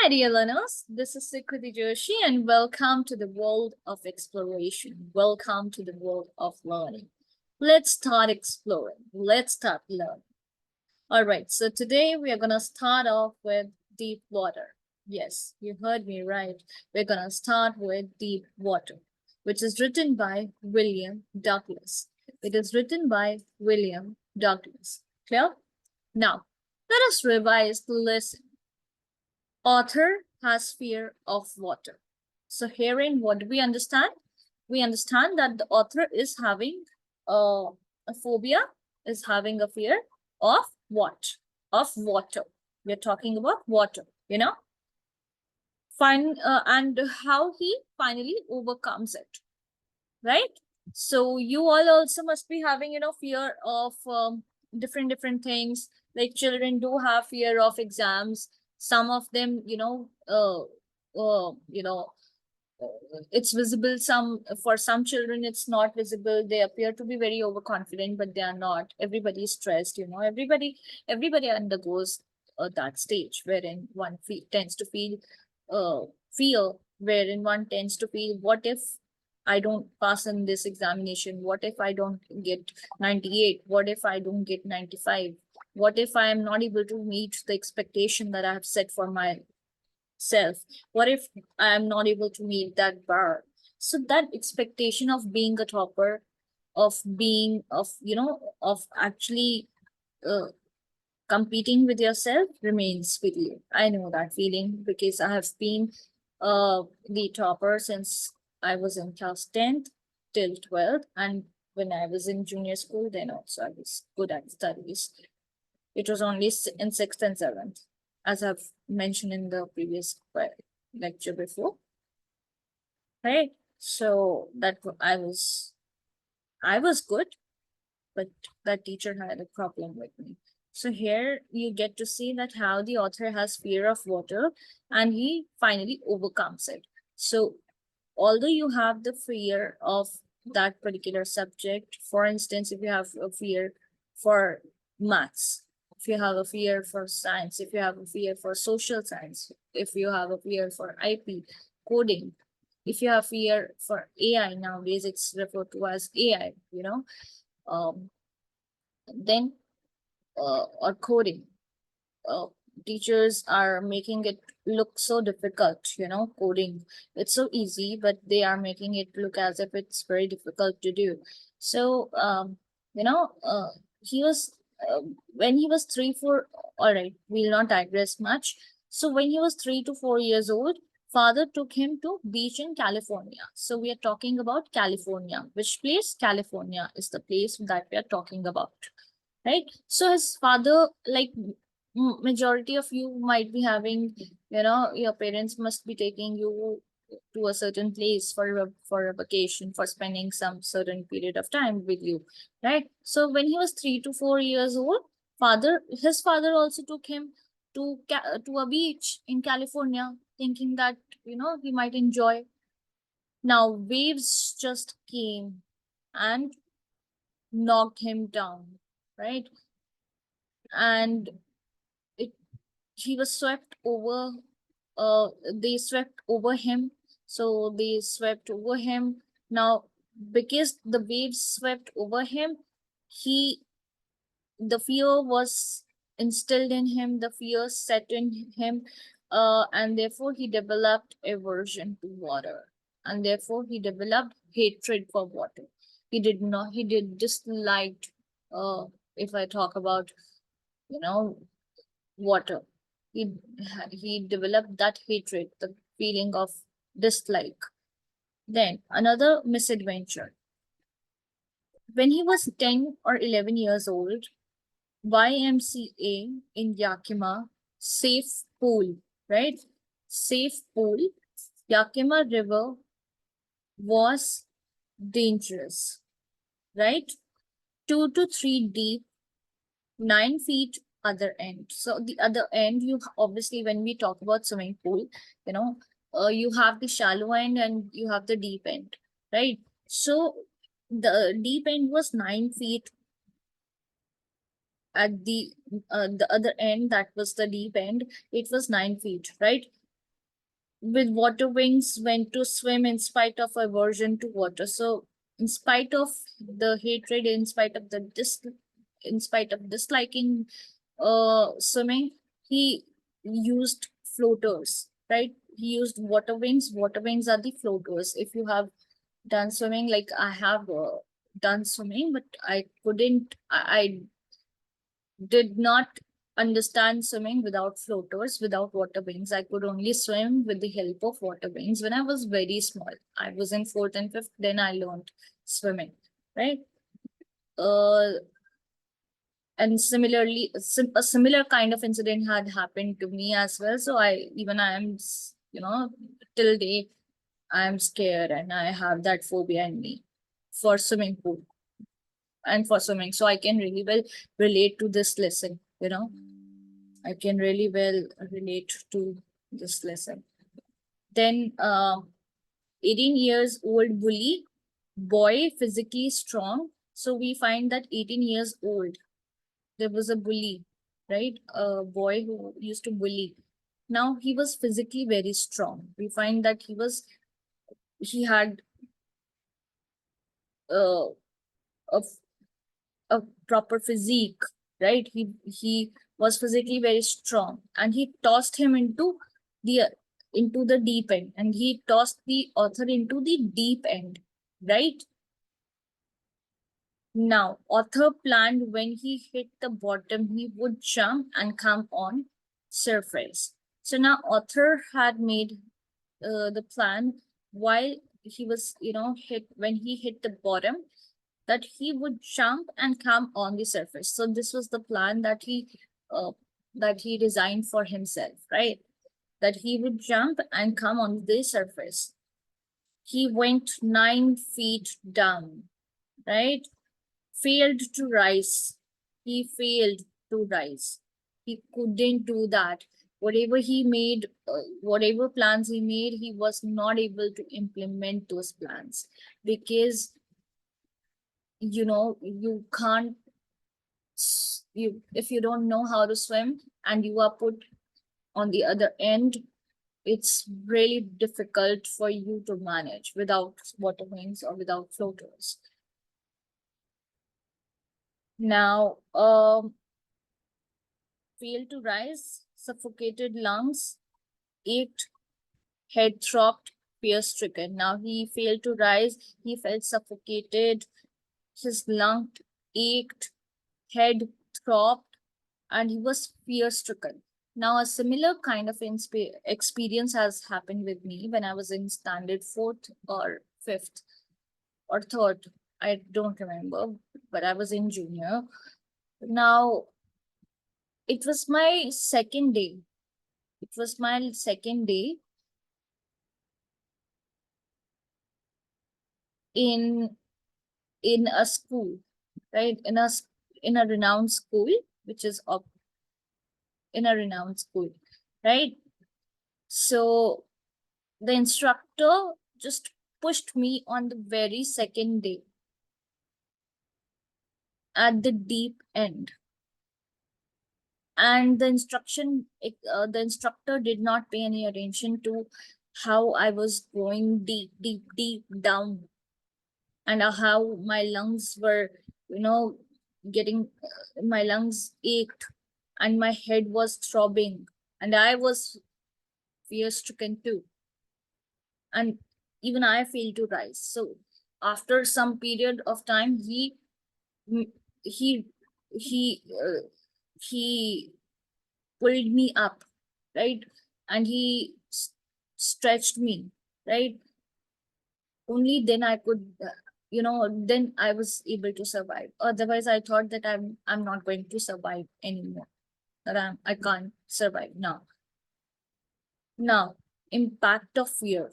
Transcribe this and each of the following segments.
Hi, dear learners. This is Sukriti Joshi, and welcome to the world of exploration. Welcome to the world of learning. Let's start exploring. Let's start learning. All right, so today we are going to start off with deep water. Yes, you heard me right. We're going to start with deep water, which is written by William Douglas. It is written by William Douglas. Clear? Now, let us revise the lesson. Author has fear of water. So herein, what do we understand? We understand that the author is having a phobia, is having a fear of what? Of water. We're talking about water, and how he finally overcomes it, right? So you all also must be having, fear of different things. Like children do have fear of exams. Some of them, it's visible. Some for some children, it's not visible. They appear to be very overconfident, but they are not. Everybody is stressed. Everybody undergoes that stage wherein one tends to feel fear, wherein one tends to feel, what if I don't pass in this examination? What if I don't get 98? What if I don't get 95? What if I am not able to meet the expectation that I have set for myself? What if I am not able to meet that bar? So that expectation of being a topper, of actually uh, competing with yourself remains with you. I know that feeling because I have been the topper since I was in class 10th till 12th, and when I was in junior school, then also I was good at studies. It was only in 6th and 7th, as I've mentioned in the previous lecture before, right? So that I was good, but that teacher had a problem with me. So here you get to see that how the author has fear of water and he finally overcomes it. So although you have the fear of that particular subject, for instance, if you have a fear for maths, if you have a fear for science, if you have a fear for social science, if you have a fear for IP, coding, if you have fear for AI, nowadays it's referred to as AI, um, then or coding, uh, teachers are making it look so difficult. Coding, it's so easy, but they are making it look as if it's very difficult to do. So you know he was when he was 3 4, all right, we'll not digress much. So when he was 3 to 4 years old, father took him to beach in California. So we are talking about California. Which place? California is the place that we are talking about, right? So his father, like majority of you might be having, your parents must be taking you to a certain place for a vacation, for spending some certain period of time with you, right? So when he was 3 to 4 years old, his father also took him to a beach in California, thinking that he might enjoy. Now waves just came and knocked him down, right? And it he was swept over. They swept over him. So they swept over him. Now, because the waves swept over him, he the fear was instilled in him, the fear set in him, and therefore he developed aversion to water, and therefore he developed hatred for water. He did disliked, if I talk about, you know water. He developed that hatred, the feeling of dislike. Then another misadventure. When he was 10 or 11 years old, YMCA in Yakima, safe pool, right? Safe pool, Yakima River was dangerous, right? 2 to 3 deep, 9 feet other end. So the other end, you obviously, when we talk about swimming pool, you know, you have the shallow end and you have the deep end, right? So the deep end was 9 feet. At the other end, that was the deep end, it was 9 feet, right? with water wings went to swim in spite of aversion to water. So in spite of the hatred, in spite of disliking swimming, he used floaters, right? He used water wings. Water wings are the floaters. If you have done swimming, like I have done swimming, but I did not understand swimming without floaters, without water wings. I could only swim with the help of water wings when I was very small. I was in fourth and fifth, then I learned swimming, right? Uh, and similarly, a similar kind of incident had happened to me as well. So till date, I am scared and I have that phobia in me for swimming pool and for swimming. So I can really well relate to this lesson, I can really well relate to this lesson. Then 18 years old bully, boy physically strong. So we find that 18 years old, there was a bully, right? A boy who used to bully. Now he was physically very strong. We find that he had uh, a, a proper physique, right? He was physically very strong, and he tossed him the into the deep end, and he tossed the author into the deep end, right? Now, author planned when he hit the bottom, he would jump and come on surface. So now author had made the plan while he was, hit when he hit the bottom, that he would jump and come on the surface. So this was the plan uh, that he designed for himself, right? That he would jump and come on the surface. He went 9 feet down, right? Failed to rise. He failed to rise. He couldn't do that. Whatever plans he made, he was not able to implement those plans because you can't you if you don't know how to swim and you are put on the other end, it's really difficult for you to manage without water wings or without floaters. Now, failed to rise, suffocated lungs, ached, head throbbed, fear stricken. Now he failed to rise, he felt suffocated, his lung ached, head throbbed, and he was fear stricken. Now, a similar kind of experience has happened with me when I was in standard fourth or fifth or third. I don't remember, but I was in junior. Now, it was my second day. It was my second day in a school, right? In a renowned school, which is up in a renowned school, right? So the instructor just pushed me on the very second day at the deep end, and the instructor did not pay any attention to how I was going deep down, and how my lungs were, getting my lungs ached and my head was throbbing and I was fear stricken too, and even I failed to rise. So after some period of time, mm, he he uh, he pulled me up, right? And he stretched me, right? Only then I could, then I was able to survive. Otherwise, I thought that I'm not going to survive anymore. That I can't survive now. Now, impact of fear.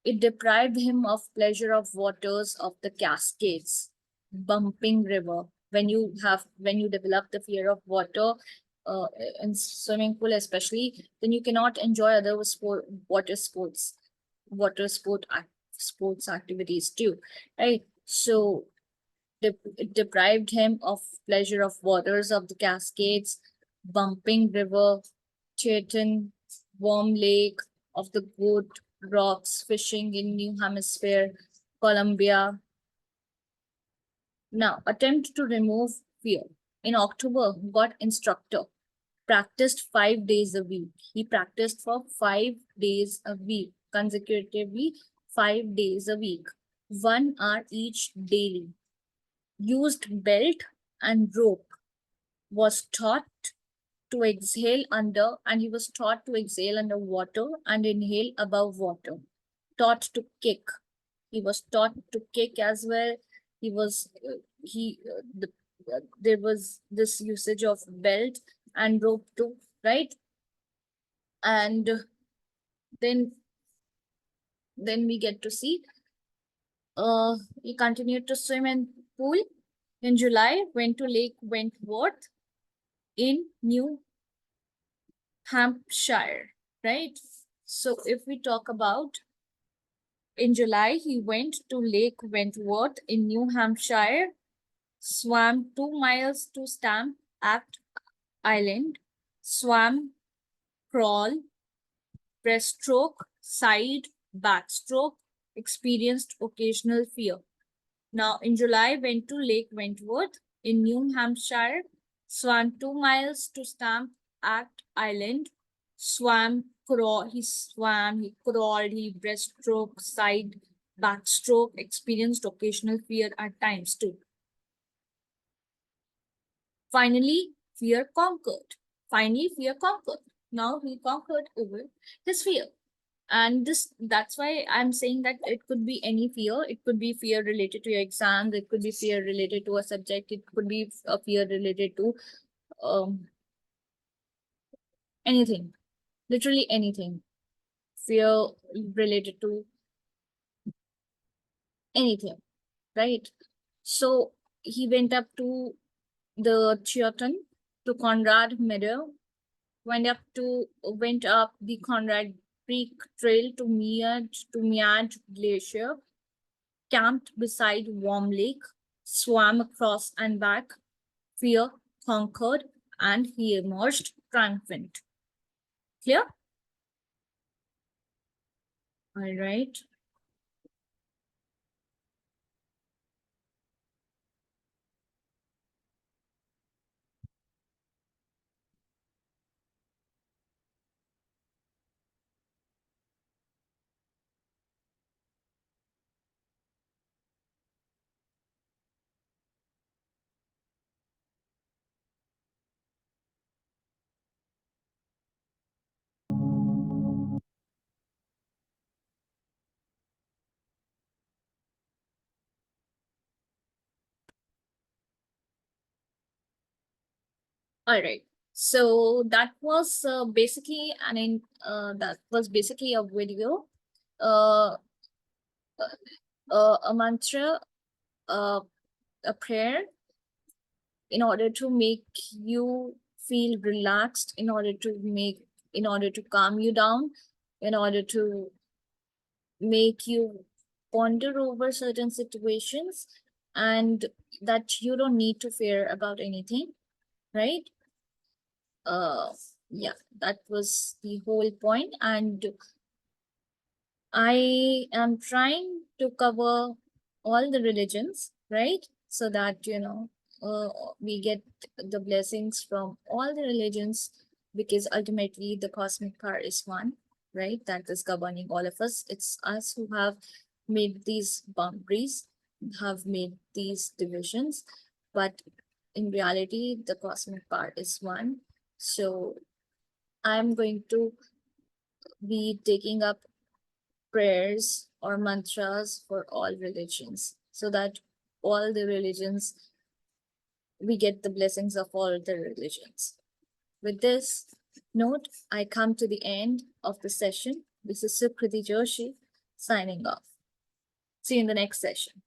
It deprived him of pleasure of waters of the Cascades, bumping river. When you develop the fear of water, in swimming pool especially, then you cannot enjoy other water sports, sports activities too, right? So it deprived him of pleasure of waters of the Cascades, bumping river, Chaitan, warm lake, of the goat rocks, fishing in New Hampshire, Colombia. Now, attempt to remove fear. In October, got instructor, practiced 5 days a week. He practiced for 5 days a week, consecutively 5 days a week, 1 hour each daily. Used belt and rope, was taught to exhale under, and he was taught to exhale under water and inhale above water. Taught to kick. He was taught to kick as well. He was there was this usage of belt and rope too, right? And then we get to see he continued to swim in pool. In July, went to Lake Wentworth in New Hampshire, right? So if we talk about in July, he went to Lake Wentworth in New Hampshire, swam 2 miles to Stamp Act Island, swam, crawl, breaststroke, side, backstroke, experienced occasional fear. Now, in July, went to Lake Wentworth in New Hampshire, swam 2 miles to Stamp Act Island, swam, he crawled, he breaststroke, side, backstroke, experienced occasional fear at times too. Finally, fear conquered. Now he conquered over his fear. And that's why I'm saying that it could be any fear. It could be fear related to your exams. It could be fear related to a subject. It could be a fear related to anything, literally anything. Fear related to anything, right? So he went up to the Chiatan, to Conrad Meadow, went up the Conrad Creek Trail to Miage Glacier, camped beside Warm Lake, swam across and back, fear conquered, and he emerged triumphant. Clear? All right. All right. So that was basically a video, uh, a mantra, a prayer, in order to make you feel relaxed, in order to calm you down, in order to make you ponder over certain situations, and that you don't need to fear about anything, right? Yeah, that was the whole point. And I am trying to cover all the religions, right? So that, we get the blessings from all the religions, because ultimately the cosmic power is one, right? That is governing all of us. It's us who have made these boundaries, have made these divisions, but in reality, the cosmic power is one. So I'm going to be taking up prayers or mantras for all religions, so that all the religions, we get the blessings of all the religions. With this note, I come to the end of the session. This is Sukriti Joshi signing off. See you in the next session.